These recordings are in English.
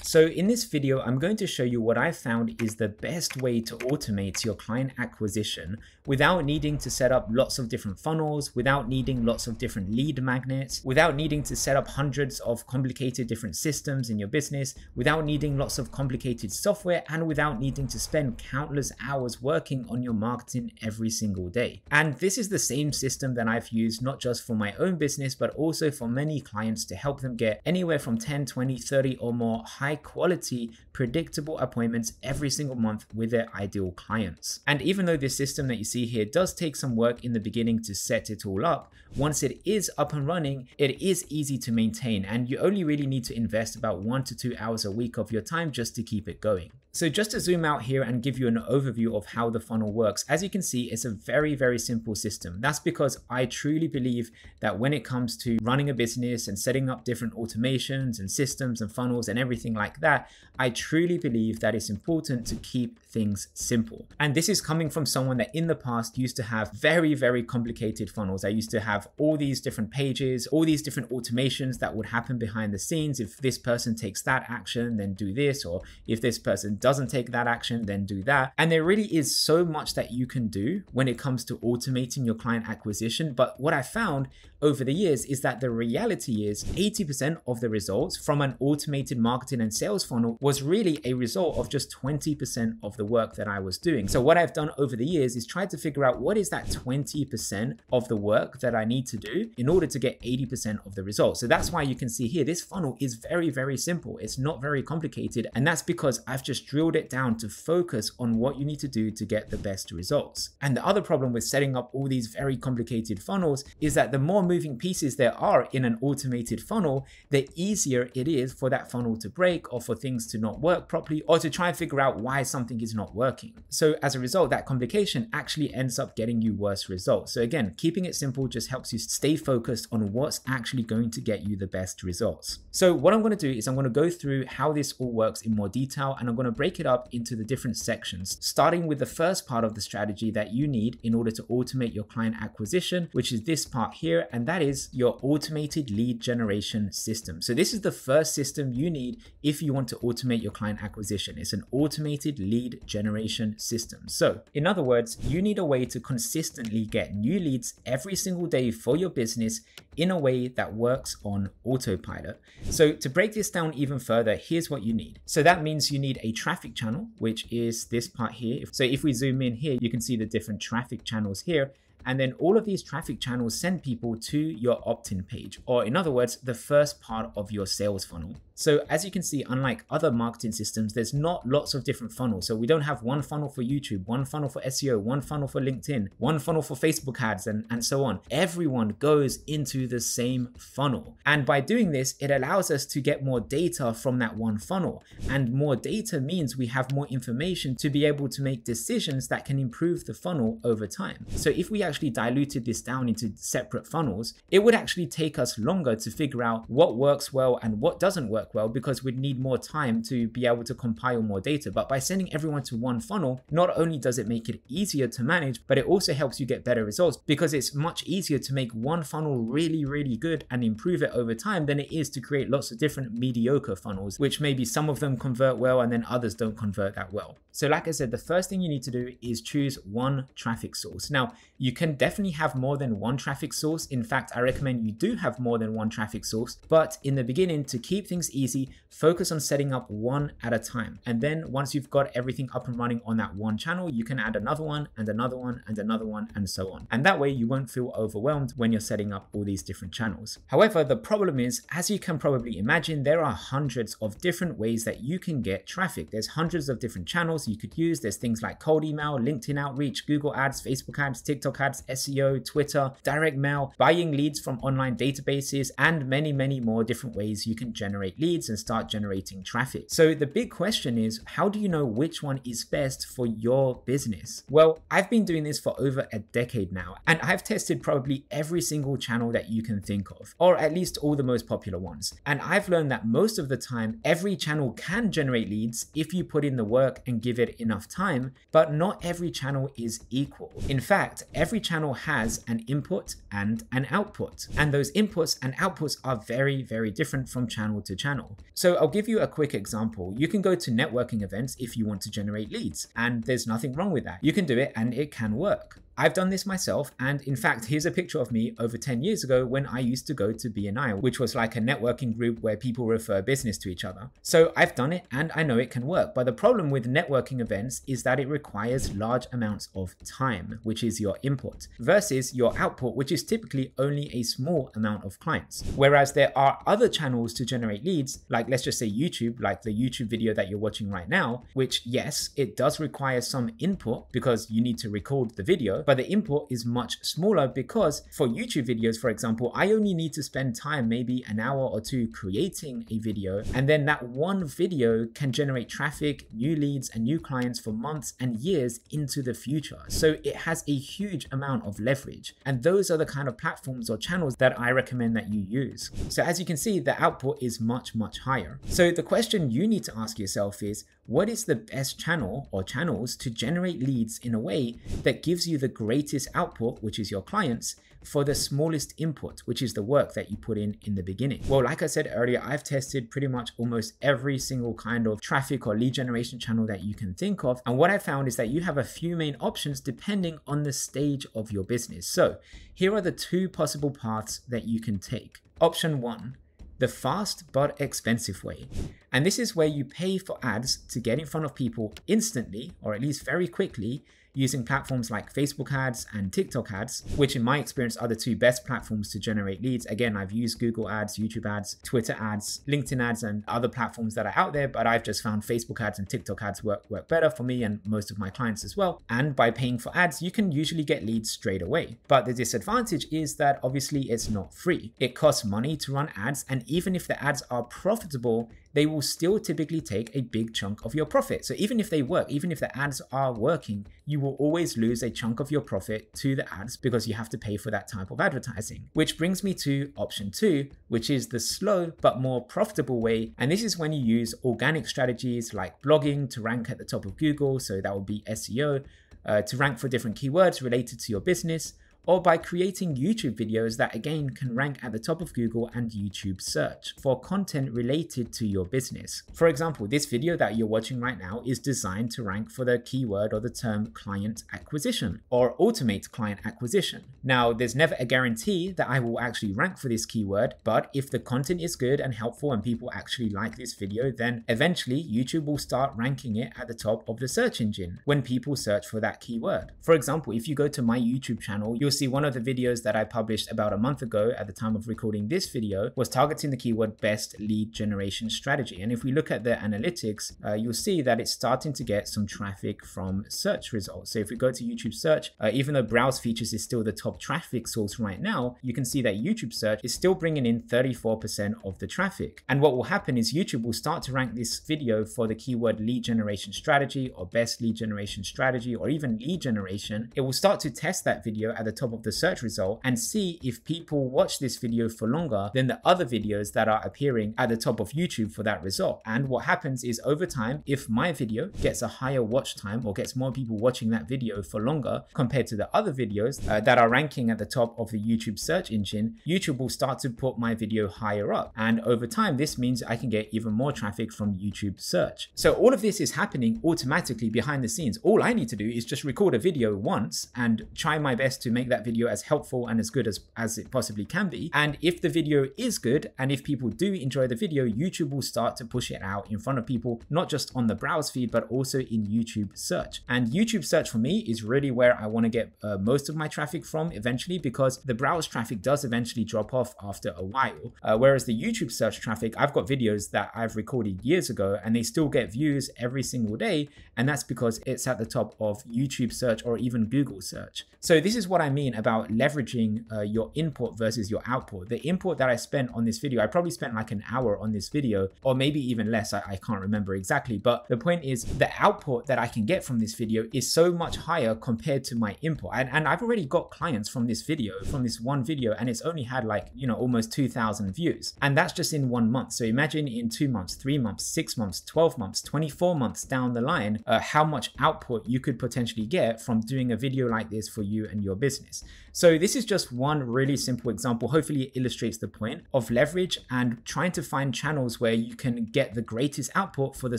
So in this video, I'm going to show you what I found is the best way to automate your client acquisition without needing to set up lots of different funnels, without needing lots of different lead magnets, without needing to set up hundreds of complicated different systems in your business, without needing lots of complicated software, and without needing to spend countless hours working on your marketing every single day. And this is the same system that I've used not just for my own business, but also for many clients to help them get anywhere from 10, 20, 30 or more high quality, predictable appointments every single month with their ideal clients. And even though this system that you see here does take some work in the beginning to set it all up, once it is up and running, it is easy to maintain, and you only really need to invest about 1 to 2 hours a week of your time just to keep it going. So just to zoom out here and give you an overview of how the funnel works, as you can see, it's a very, very simple system. That's because I truly believe that when it comes to running a business and setting up different automations and systems and funnels and everything like that, I truly believe that it's important to keep things simple. And this is coming from someone that in the past used to have very, very complicated funnels. I used to have all these different pages, all these different automations that would happen behind the scenes. If this person takes that action, then do this, or if this person doesn't take that action, then do that. And there really is so much that you can do when it comes to automating your client acquisition. But what I found over the years is that the reality is 80% of the results from an automated marketing and sales funnel was really a result of just 20% of the work that I was doing. So what I've done over the years is try to figure out what is that 20% of the work that I need to do in order to get 80% of the results. So that's why you can see here, this funnel is very, very simple. It's not very complicated. And that's because I've just drilled it down to focus on what you need to do to get the best results. And the other problem with setting up all these very complicated funnels is that the more moving pieces there are in an automated funnel, the easier it is for that funnel to break or for things to not work properly or to try and figure out why something is not working. So as a result, that complication actually ends up getting you worse results. So again, keeping it simple just helps you stay focused on what's actually going to get you the best results. So what I'm going to do is I'm going to go through how this all works in more detail, and I'm going to break it up into the different sections, starting with the first part of the strategy that you need in order to automate your client acquisition, which is this part here, and that is your automated lead generation system. So this is the first system you need if you want to automate your client acquisition. It's an automated lead generation system. So in other words, you need a way to consistently get new leads every single day for your business in a way that works on autopilot. So to break this down even further, here's what you need. So that means you need a traffic channel, which is this part here. So if we zoom in here, you can see the different traffic channels here. And then all of these traffic channels send people to your opt-in page, or in other words, the first part of your sales funnel. So as you can see, unlike other marketing systems, there's not lots of different funnels. So we don't have one funnel for YouTube, one funnel for SEO, one funnel for LinkedIn, one funnel for Facebook ads, and so on. Everyone goes into the same funnel. And by doing this, it allows us to get more data from that one funnel. And more data means we have more information to be able to make decisions that can improve the funnel over time. So if we actually diluted this down into separate funnels, it would actually take us longer to figure out what works well and what doesn't work well, because we'd need more time to be able to compile more data. But by sending everyone to one funnel, not only does it make it easier to manage, but it also helps you get better results, because it's much easier to make one funnel really, really good and improve it over time than it is to create lots of different mediocre funnels, which maybe some of them convert well and then others don't convert that well. So like I said, the first thing you need to do is choose one traffic source. Now, you can definitely have more than one traffic source. In fact, I recommend you do have more than one traffic source, but in the beginning, to keep things easy, focus on setting up one at a time. And then once you've got everything up and running on that one channel, you can add another one and another one and another one and so on. And that way you won't feel overwhelmed when you're setting up all these different channels. However, the problem is, as you can probably imagine, there are hundreds of different ways that you can get traffic. There's hundreds of different channels you could use. There's things like cold email, LinkedIn outreach, Google ads, Facebook ads, TikTok ads, SEO, Twitter, direct mail, buying leads from online databases, and many, many more different ways you can generate leads and start generating traffic. So the big question is, how do you know which one is best for your business? Well, I've been doing this for over a decade now, and I've tested probably every single channel that you can think of, or at least all the most popular ones. And I've learned that most of the time, every channel can generate leads if you put in the work and give it enough time, but not every channel is equal. In fact, every channel has an input and an output, and those inputs and outputs are very, very different from channel to channel. channel. So I'll give you a quick example. You can go to networking events if you want to generate leads, and there's nothing wrong with that. You can do it and it can work. I've done this myself, and in fact, here's a picture of me over 10 years ago when I used to go to BNI, which was like a networking group where people refer business to each other. So I've done it and I know it can work, but the problem with networking events is that it requires large amounts of time, which is your input, versus your output, which is typically only a small amount of clients. Whereas there are other channels to generate leads, like let's just say YouTube, like the YouTube video that you're watching right now, which yes, it does require some input because you need to record the video, but the input is much smaller because for YouTube videos, for example, I only need to spend time, maybe an hour or two creating a video, and then that one video can generate traffic, new leads, and new clients for months and years into the future. So it has a huge amount of leverage. And those are the kind of platforms or channels that I recommend that you use. So as you can see, the output is much, much higher. So the question you need to ask yourself is, what is the best channel or channels to generate leads in a way that gives you the greatest output, which is your clients, for the smallest input, which is the work that you put in the beginning? Well, like I said earlier, I've tested pretty much almost every single kind of traffic or lead generation channel that you can think of. And what I found is that you have a few main options depending on the stage of your business. So here are the two possible paths that you can take. Option 1. The fast but expensive way. And this is where you pay for ads to get in front of people instantly, or at least very quickly, using platforms like Facebook ads and TikTok ads, which in my experience are the two best platforms to generate leads. Again, I've used Google ads, YouTube ads, Twitter ads, LinkedIn ads, and other platforms that are out there, but I've just found Facebook ads and TikTok ads work better for me and most of my clients as well. And by paying for ads, you can usually get leads straight away. But the disadvantage is that obviously it's not free. It costs money to run ads, and even if the ads are profitable, they will still typically take a big chunk of your profit. So even if they work, even if the ads are working, you will always lose a chunk of your profit to the ads because you have to pay for that type of advertising. Which brings me to option 2, which is the slow but more profitable way. And this is when you use organic strategies like blogging to rank at the top of Google. So that would be SEO, to rank for different keywords related to your business, or by creating YouTube videos that again can rank at the top of Google and YouTube search for content related to your business. For example, this video that you're watching right now is designed to rank for the keyword or the term client acquisition or automate client acquisition. Now, there's never a guarantee that I will actually rank for this keyword, but if the content is good and helpful and people actually like this video, then eventually YouTube will start ranking it at the top of the search engine when people search for that keyword. For example, if you go to my YouTube channel, you'll see one of the videos that I published about a month ago at the time of recording this video was targeting the keyword best lead generation strategy. And if we look at the analytics, you'll see that it's starting to get some traffic from search results. So if we go to YouTube search, even though browse features is still the top traffic source right now, you can see that YouTube search is still bringing in 34% of the traffic. And what will happen is YouTube will start to rank this video for the keyword lead generation strategy or best lead generation strategy or even lead generation. It will start to test that video at the top of the search result and see if people watch this video for longer than the other videos that are appearing at the top of YouTube for that result. And what happens is over time, if my video gets a higher watch time or gets more people watching that video for longer compared to the other videos that are ranking at the top of the YouTube search engine, YouTube will start to put my video higher up. And over time, this means I can get even more traffic from YouTube search. So all of this is happening automatically behind the scenes. All I need to do is just record a video once and try my best to make that video as helpful and as good as it possibly can be. And if the video is good and if people do enjoy the video, YouTube will start to push it out in front of people, not just on the browse feed, but also in YouTube search. And YouTube search for me is really where I want to get most of my traffic from eventually, because the browse traffic does eventually drop off after a while. Whereas the YouTube search traffic, I've got videos that I've recorded years ago and they still get views every single day. And that's because it's at the top of YouTube search or even Google search. So this is what I mean about leveraging your input versus your output. The input that I spent on this video, I probably spent like an hour on this video, or maybe even less, I can't remember exactly. But the point is the output that I can get from this video is so much higher compared to my input. And I've already got clients from this video, from this one video, and it's only had like, you know, almost 2,000 views. And that's just in 1 month. So imagine in 2 months, 3 months, 6 months, 12 months, 24 months down the line, how much output you could potentially get from doing a video like this for you and your business. business. So this is just one really simple example. Hopefully it illustrates the point of leverage and trying to find channels where you can get the greatest output for the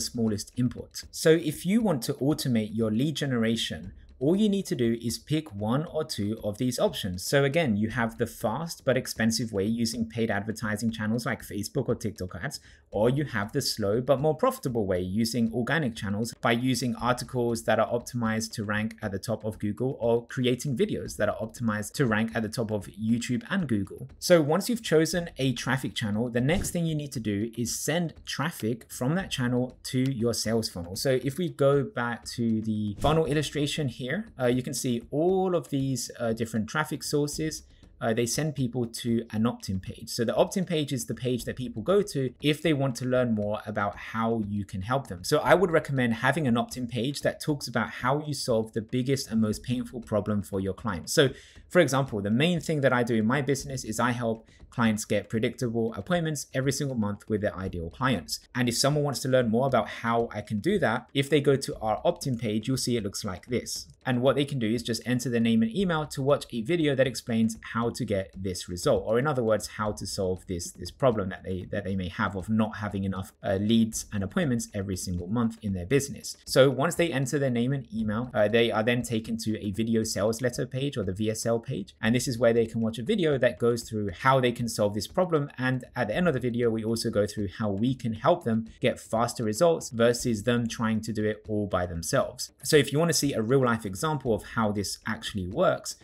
smallest input. So if you want to automate your lead generation, all you need to do is pick one or two of these options. So again, you have the fast but expensive way using paid advertising channels like Facebook or TikTok ads, or you have the slow but more profitable way using organic channels by using articles that are optimized to rank at the top of Google, or creating videos that are optimized to rank at the top of YouTube and Google. So once you've chosen a traffic channel, the next thing you need to do is send traffic from that channel to your sales funnel. So if we go back to the funnel illustration here, you can see all of these different traffic sources. They send people to an opt-in page. So the opt-in page is the page that people go to if they want to learn more about how you can help them. So I would recommend having an opt-in page that talks about how you solve the biggest and most painful problem for your clients. So for example, the main thing that I do in my business is I help clients get predictable appointments every single month with their ideal clients. And if someone wants to learn more about how I can do that, if they go to our opt-in page, you'll see it looks like this. And what they can do is just enter their name and email to watch a video that explains how to get this result, or in other words, how to solve this problem that they may have of not having enough leads and appointments every single month in their business. So once they enter their name and email, they are then taken to a video sales letter page, or the VSL page. And this is where they can watch a video that goes through how they can solve this problem. And at the end of the video, we also go through how we can help them get faster results versus them trying to do it all by themselves. So if you want to see a real life example of how this actually works,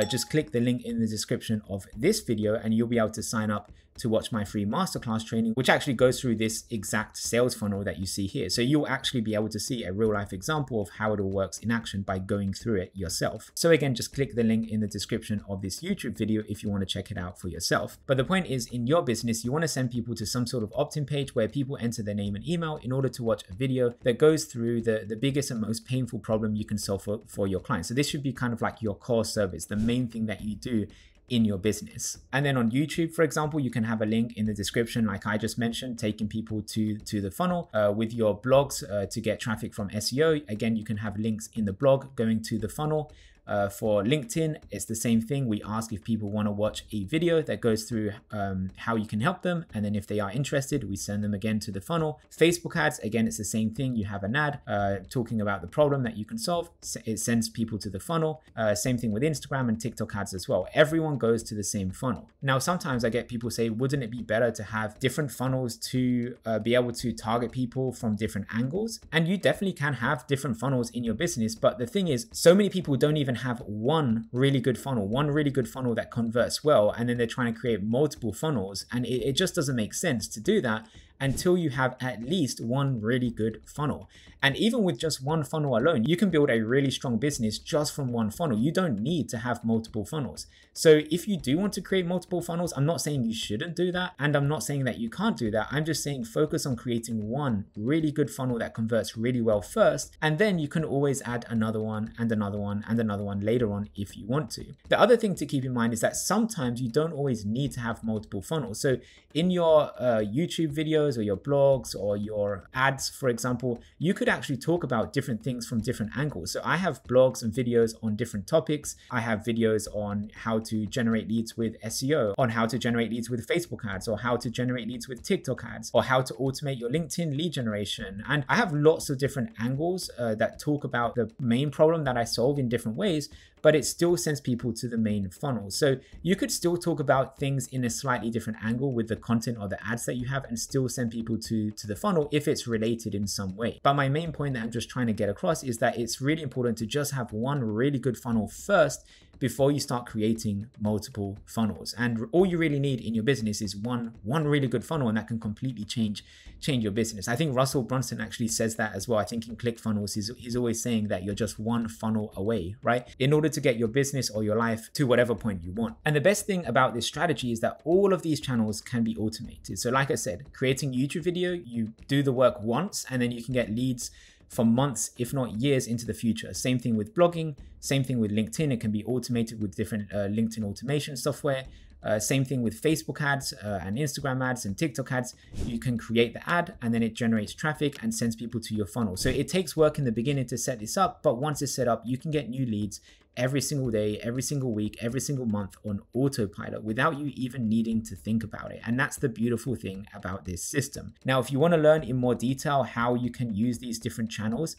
just click the link in the description of this video and you'll be able to sign up to watch my free masterclass training, which actually goes through this exact sales funnel that you see here. So you'll actually be able to see a real life example of how it all works in action by going through it yourself. So again, just click the link in the description of this YouTube video if you want to check it out for yourself. But the point is, in your business, you want to send people to some sort of opt-in page where people enter their name and email in order to watch a video that goes through the biggest and most painful problem you can solve for your clients. So this should be kind of like your core service, the main thing that you do in your business. And then on YouTube, for example, you can have a link in the description, like I just mentioned, taking people to the funnel. With your blogs to get traffic from SEO, again, you can have links in the blog going to the funnel. For LinkedIn, it's the same thing. We ask if people want to watch a video that goes through how you can help them. And then if they are interested, we send them again to the funnel. Facebook ads, again, it's the same thing. You have an ad talking about the problem that you can solve. It sends people to the funnel. Same thing with Instagram and TikTok ads as well. Everyone goes to the same funnel. Now, sometimes I get people say, wouldn't it be better to have different funnels to be able to target people from different angles? And you definitely can have different funnels in your business. But the thing is, so many people don't even have one really good funnel that converts well, and then they're trying to create multiple funnels, and it just doesn't make sense to do that until you have at least one really good funnel. And even with just one funnel alone, you can build a really strong business just from one funnel. You don't need to have multiple funnels. So if you do want to create multiple funnels, I'm not saying you shouldn't do that, and I'm not saying that you can't do that. I'm just saying focus on creating one really good funnel that converts really well first, and then you can always add another one and another one and another one later on if you want to. The other thing to keep in mind is that sometimes you don't always need to have multiple funnels. So in your YouTube videos or your blogs or your ads, for example, you could actually talk about different things from different angles. So I have blogs and videos on different topics. I have videos on how to generate leads with SEO, on how to generate leads with Facebook ads, or how to generate leads with TikTok ads, or how to automate your LinkedIn lead generation. And I have lots of different angles that talk about the main problem that I solve in different ways, but it still sends people to the main funnel. So you could still talk about things in a slightly different angle with the content or the ads that you have and still send people to the funnel if it's related in some way. But my main point that I'm just trying to get across is that it's really important to just have one really good funnel first before you start creating multiple funnels. And all you really need in your business is one really good funnel, and that can completely change your business. I think Russell Brunson actually says that as well. I think in ClickFunnels, he's always saying that you're just one funnel away, right? In order to get your business or your life to whatever point you want. And the best thing about this strategy is that all of these channels can be automated. So like I said, creating a YouTube video, you do the work once and then you can get leads for months, if not years into the future. Same thing with blogging, same thing with LinkedIn. It can be automated with different LinkedIn automation software. Same thing with Facebook ads and Instagram ads and TikTok ads. You can create the ad and then it generates traffic and sends people to your funnel. So it takes work in the beginning to set this up, but once it's set up, you can get new leads every single day, every single week, every single month on autopilot without you even needing to think about it. And that's the beautiful thing about this system. Now, if you want to learn in more detail how you can use these different channels,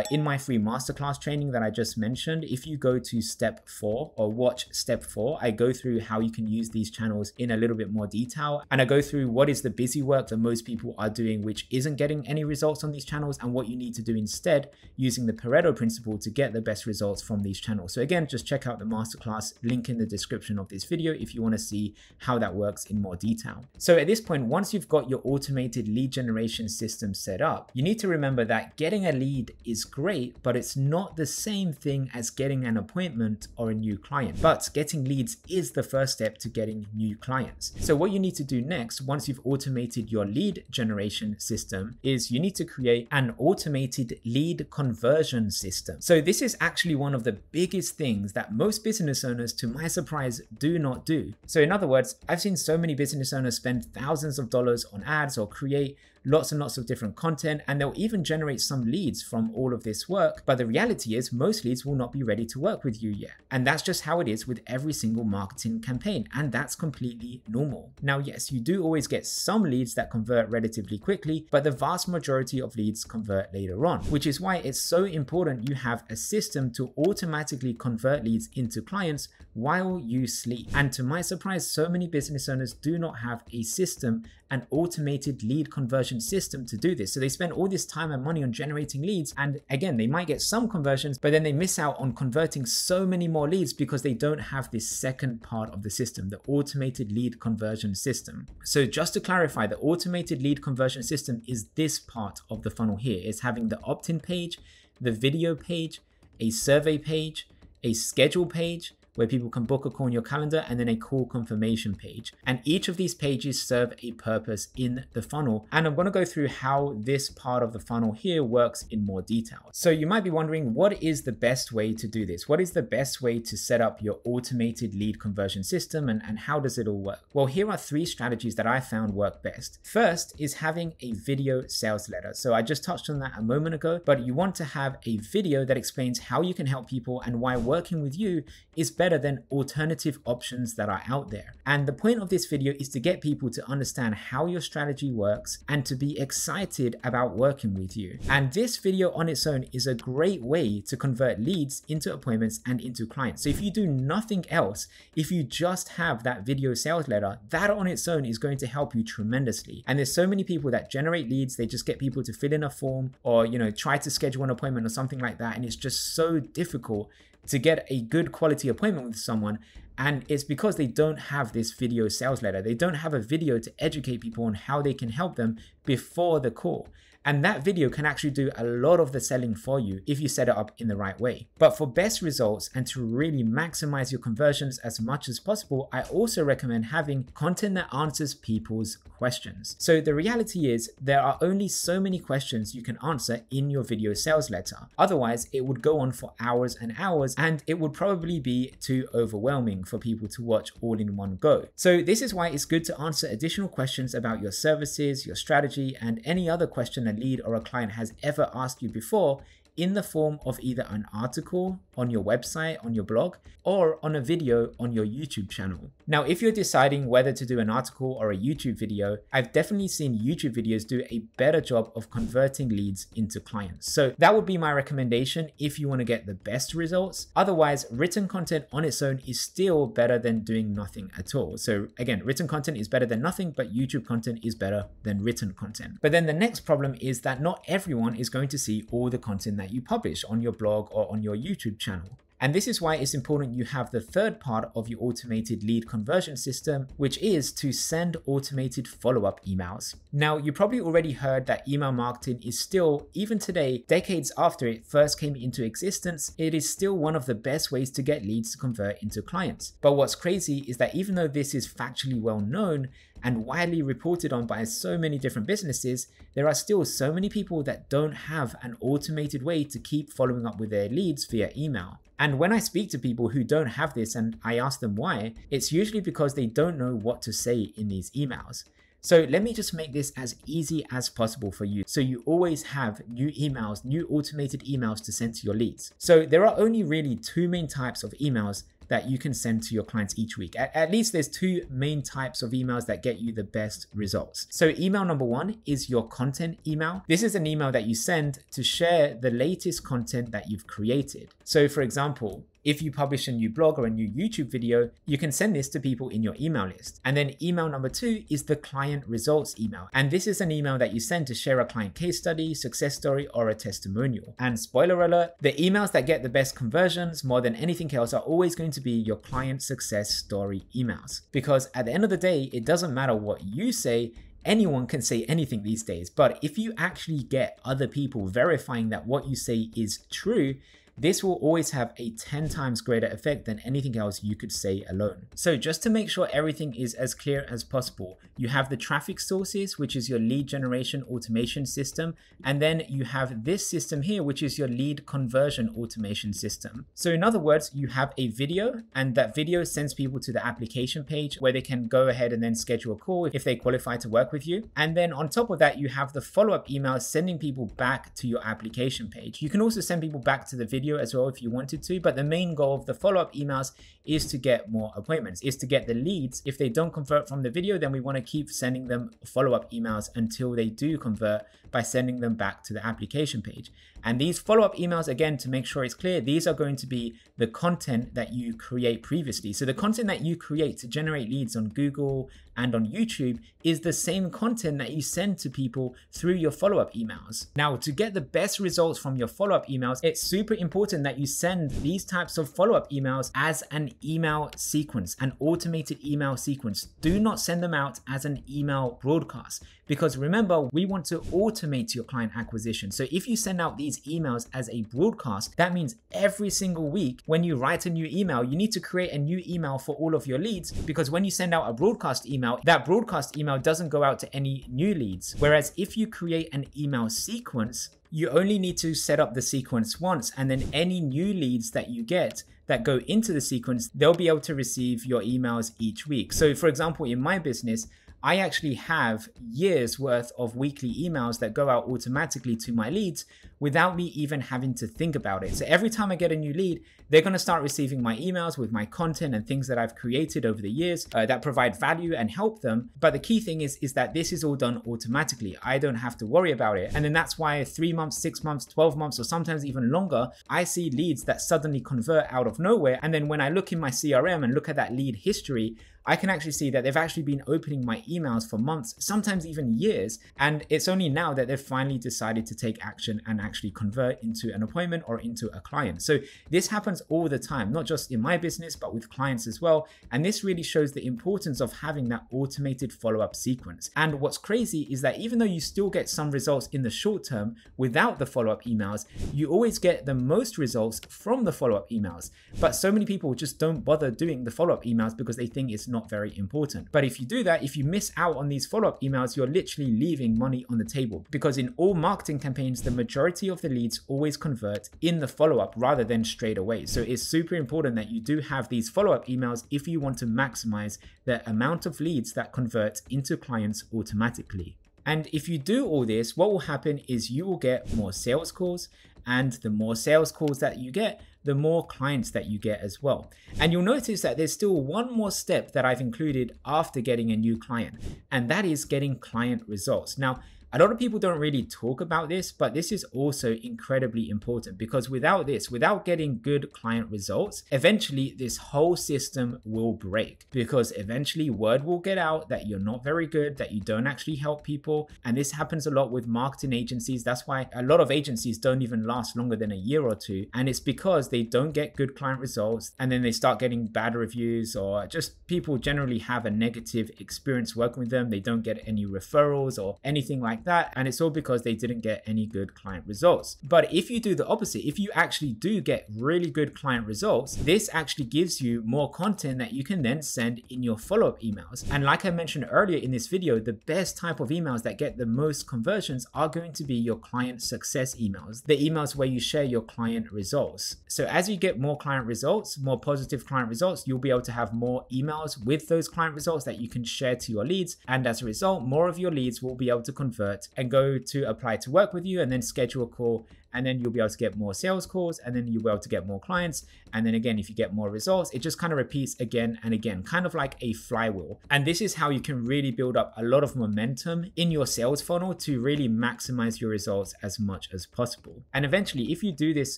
in my free masterclass training that I just mentioned, if you go to step 4 or watch step 4, I go through how you can use these channels in a little bit more detail. And I go through what is the busy work that most people are doing, which isn't getting any results on these channels, and what you need to do instead using the Pareto principle to get the best results from these channels. So again, just check out the masterclass, link in the description of this video if you want to see how that works in more detail. So at this point, once you've got your automated lead generation system set up, you need to remember that getting a lead is great, but it's not the same thing as getting an appointment or a new client. But getting leads is the first step to getting new clients. So what you need to do next, once you've automated your lead generation system, is you need to create an automated lead conversion system. So this is actually one of the biggest things that most business owners, to my surprise, do not do. So in other words, I've seen so many business owners spend thousands of dollars on ads or create lots and lots of different content, and they'll even generate some leads from all of this work. But the reality is most leads will not be ready to work with you yet. And that's just how it is with every single marketing campaign. And that's completely normal. Now, yes, you do always get some leads that convert relatively quickly, but the vast majority of leads convert later on, which is why it's so important you have a system to automatically convert leads into clients while you sleep. And to my surprise, so many business owners do not have a system, an automated lead conversion system to do this. So they spend all this time and money on generating leads, and again, they might get some conversions, but then they miss out on converting so many more leads because they don't have this second part of the system, the automated lead conversion system. So just to clarify, the automated lead conversion system is this part of the funnel here. It's having the opt-in page, the video page, a survey page, a schedule page, where people can book a call on your calendar, and then a call confirmation page. And each of these pages serve a purpose in the funnel. And I'm going to go through how this part of the funnel here works in more detail. So you might be wondering, what is the best way to do this? What is the best way to set up your automated lead conversion system, and how does it all work? Well, here are 3 strategies that I found work best. First is having a video sales letter. So I just touched on that a moment ago, but you want to have a video that explains how you can help people and why working with you is better than alternative options that are out there. And the point of this video is to get people to understand how your strategy works and to be excited about working with you. And this video on its own is a great way to convert leads into appointments and into clients. So if you do nothing else, if you just have that video sales letter, that on its own is going to help you tremendously. And there's so many people that generate leads, they just get people to fill in a form or, try to schedule an appointment or something like that. And it's just so difficult to get a good quality appointment with someone. And it's because they don't have this video sales letter. They don't have a video to educate people on how they can help them before the call. And that video can actually do a lot of the selling for you if you set it up in the right way. But for best results and to really maximize your conversions as much as possible, I also recommend having content that answers people's questions. So the reality is there are only so many questions you can answer in your video sales letter. Otherwise, it would go on for hours and hours, and it would probably be too overwhelming for people to watch all in one go. So this is why it's good to answer additional questions about your services, your strategy, and any other question a lead or a client has ever asked you before in the form of either an article on your website, on your blog, or on a video on your YouTube channel. Now, if you're deciding whether to do an article or a YouTube video, I've definitely seen YouTube videos do a better job of converting leads into clients. So that would be my recommendation if you want to get the best results. Otherwise, written content on its own is still better than doing nothing at all. So again, written content is better than nothing, but YouTube content is better than written content. But then the next problem is that not everyone is going to see all the content that you publish on your blog or on your YouTube channel. And this is why it's important you have the third part of your automated lead conversion system, which is to send automated follow-up emails. Now, you probably already heard that email marketing is still, even today, decades after it first came into existence, it is still one of the best ways to get leads to convert into clients. But what's crazy is that even though this is factually well known and widely reported on by so many different businesses, there are still so many people that don't have an automated way to keep following up with their leads via email. And when I speak to people who don't have this and I ask them why, it's usually because they don't know what to say in these emails. So let me just make this as easy as possible for you, so you always have new emails, new automated emails to send to your leads. So there are only really two main types of emails that you can send to your clients each week. At least there's two main types of emails that get you the best results. So email number one is your content email. This is an email that you send to share the latest content that you've created. So for example, if you publish a new blog or a new YouTube video, you can send this to people in your email list. And then email number two is the client results email. And this is an email that you send to share a client case study, success story, or a testimonial. And spoiler alert, the emails that get the best conversions more than anything else are always going to be your client success story emails. Because at the end of the day, it doesn't matter what you say, anyone can say anything these days. But if you actually get other people verifying that what you say is true, this will always have a 10 times greater effect than anything else you could say alone. So just to make sure everything is as clear as possible, you have the traffic sources, which is your lead generation automation system. And then you have this system here, which is your lead conversion automation system. So in other words, you have a video, and that video sends people to the application page where they can go ahead and then schedule a call if they qualify to work with you. And then on top of that, you have the follow-up emails sending people back to your application page. You can also send people back to the video as well if you wanted to, but the main goal of the follow-up emails is to get more appointments, is to get the leads. If they don't convert from the video, then we want to keep sending them follow-up emails until they do convert by sending them back to the application page. And these follow-up emails, again, to make sure it's clear, these are going to be the content that you create previously. So the content that you create to generate leads on Google and on YouTube is the same content that you send to people through your follow-up emails. Now, to get the best results from your follow-up emails, it's super important that you send these types of follow-up emails as an email sequence, an automated email sequence. Do not send them out as an email broadcast, because remember, we want to automate your client acquisition. So if you send out these emails as a broadcast, that means every single week when you write a new email, you need to create a new email for all of your leads, because when you send out a broadcast email, that broadcast email doesn't go out to any new leads. Whereas if you create an email sequence, you only need to set up the sequence once, and then any new leads that you get that go into the sequence, they'll be able to receive your emails each week. So for example, in my business, I actually have years worth of weekly emails that go out automatically to my leads without me even having to think about it. So every time I get a new lead, they're going to start receiving my emails with my content and things that I've created over the years that provide value and help them. But the key thing is that this is all done automatically. I don't have to worry about it. And then that's why 3 months, 6 months, 12 months, or sometimes even longer, I see leads that suddenly convert out of nowhere. And then when I look in my CRM and look at that lead history, I can actually see that they've actually been opening my emails for months, sometimes even years. And it's only now that they've finally decided to take action and actually convert into an appointment or into a client. So this happens all the time, not just in my business, but with clients as well. And this really shows the importance of having that automated follow-up sequence. And what's crazy is that even though you still get some results in the short term without the follow-up emails, you always get the most results from the follow-up emails. But so many people just don't bother doing the follow-up emails because they think it's not very important. But if you do that, if you miss out on these follow-up emails, you're literally leaving money on the table, because in all marketing campaigns, the majority of the leads always convert in the follow-up rather than straight away. So it's super important that you do have these follow-up emails if you want to maximize the amount of leads that convert into clients automatically. And if you do all this, what will happen is you will get more sales calls, and the more sales calls that you get, the more clients that you get as well. And you'll notice that there's still one more step that I've included after getting a new client, and that is getting client results. Now, a lot of people don't really talk about this, but this is also incredibly important, because without this, without getting good client results, eventually this whole system will break, because eventually word will get out that you're not very good, that you don't actually help people. And this happens a lot with marketing agencies. That's why a lot of agencies don't even last longer than a year or two. And it's because they don't get good client results, and then they start getting bad reviews, or just people generally have a negative experience working with them. They don't get any referrals or anything like that, and it's all because they didn't get any good client results. But if you do the opposite, if you actually do get really good client results, this actually gives you more content that you can then send in your follow-up emails. And like I mentioned earlier in this video, the best type of emails that get the most conversions are going to be your client success emails, the emails where you share your client results. So as you get more client results, more positive client results, you'll be able to have more emails with those client results that you can share to your leads. And as a result, more of your leads will be able to convert and go to apply to work with you and then schedule a call. And then you'll be able to get more sales calls, and then you'll be able to get more clients. And then again, if you get more results, it just kind of repeats again and again, kind of like a flywheel. And this is how you can really build up a lot of momentum in your sales funnel to really maximize your results as much as possible. And eventually, if you do this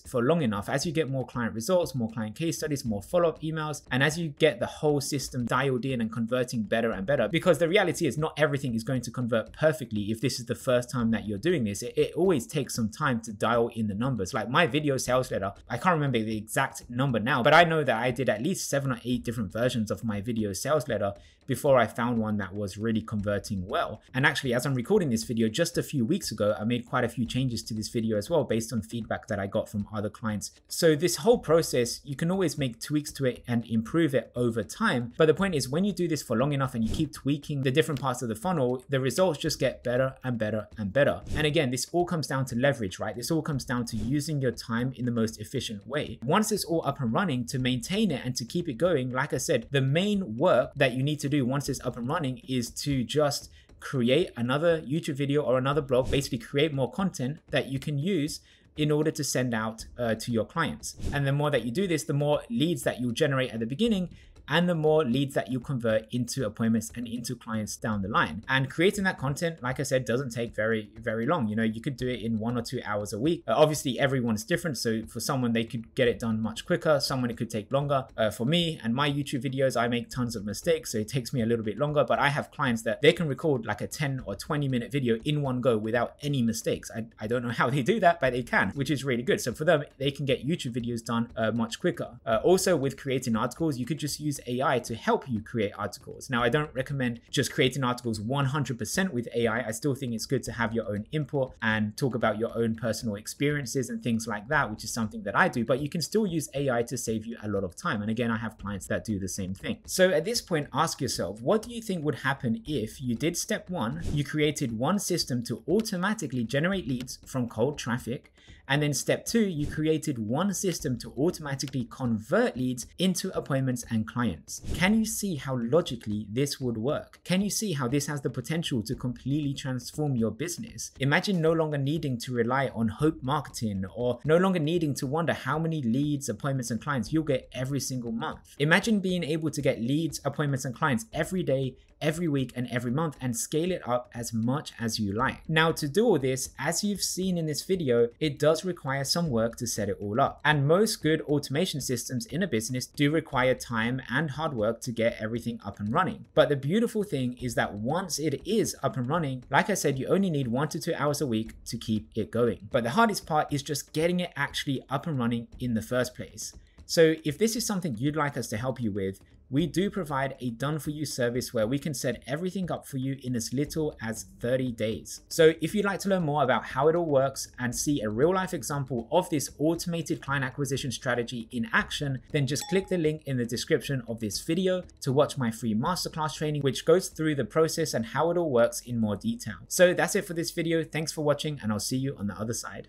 for long enough, as you get more client results, more client case studies, more follow-up emails, and as you get the whole system dialed in and converting better and better, because the reality is not everything is going to convert perfectly if this is the first time that you're doing this. It always takes some time to dial in the numbers. Like my video sales letter, I can't remember the exact number now, but I know that I did at least 7 or 8 different versions of my video sales letter before I found one that was really converting well. And actually, as I'm recording this video, just a few weeks ago, I made quite a few changes to this video as well, based on feedback that I got from other clients. So this whole process, you can always make tweaks to it and improve it over time. But the point is, when you do this for long enough and you keep tweaking the different parts of the funnel, the results just get better and better and better. And again, this all comes down to leverage, right? This all comes down to using your time in the most efficient way. Once it's all up and running, to maintain it and to keep it going, like I said, the main work that you need to do once it's up and running is to just create another YouTube video or another blog, basically create more content that you can use in order to send out to your clients. And the more that you do this, the more leads that you'll generate at the beginning, and the more leads that you convert into appointments and into clients down the line. And creating that content, like I said, doesn't take very long. You know, you could do it in 1 or 2 hours a week. Obviously, everyone's different. So for someone, they could get it done much quicker. Someone, it could take longer. For me and my YouTube videos, I make tons of mistakes, so it takes me a little bit longer. But I have clients that they can record like a 10 or 20-minute video in one go without any mistakes. I don't know how they do that, but they can, which is really good. So for them, they can get YouTube videos done much quicker. Also, with creating articles, you could just use AI to help you create articles. Now, I don't recommend just creating articles 100% with AI. I still think it's good to have your own input and talk about your own personal experiences and things like that, which is something that I do, but you can still use AI to save you a lot of time. And again, I have clients that do the same thing. So at this point, ask yourself, what do you think would happen if you did step 1, you created one system to automatically generate leads from cold traffic, and then step 2, you created one system to automatically convert leads into appointments and clients? Can you see how logically this would work? Can you see how this has the potential to completely transform your business? Imagine no longer needing to rely on hope marketing, or no longer needing to wonder how many leads, appointments, and clients you'll get every single month. Imagine being able to get leads, appointments, and clients every day, every week, and every month, and scale it up as much as you like. Now, to do all this, as you've seen in this video, it does require some work to set it all up. And most good automation systems in a business do require time and hard work to get everything up and running. But the beautiful thing is that once it is up and running, like I said, you only need 1 to 2 hours a week to keep it going. But the hardest part is just getting it actually up and running in the first place. So if this is something you'd like us to help you with, we do provide a done-for-you service where we can set everything up for you in as little as 30 days. So if you'd like to learn more about how it all works and see a real-life example of this automated client acquisition strategy in action, then just click the link in the description of this video to watch my free masterclass training, which goes through the process and how it all works in more detail. So that's it for this video. Thanks for watching, and I'll see you on the other side.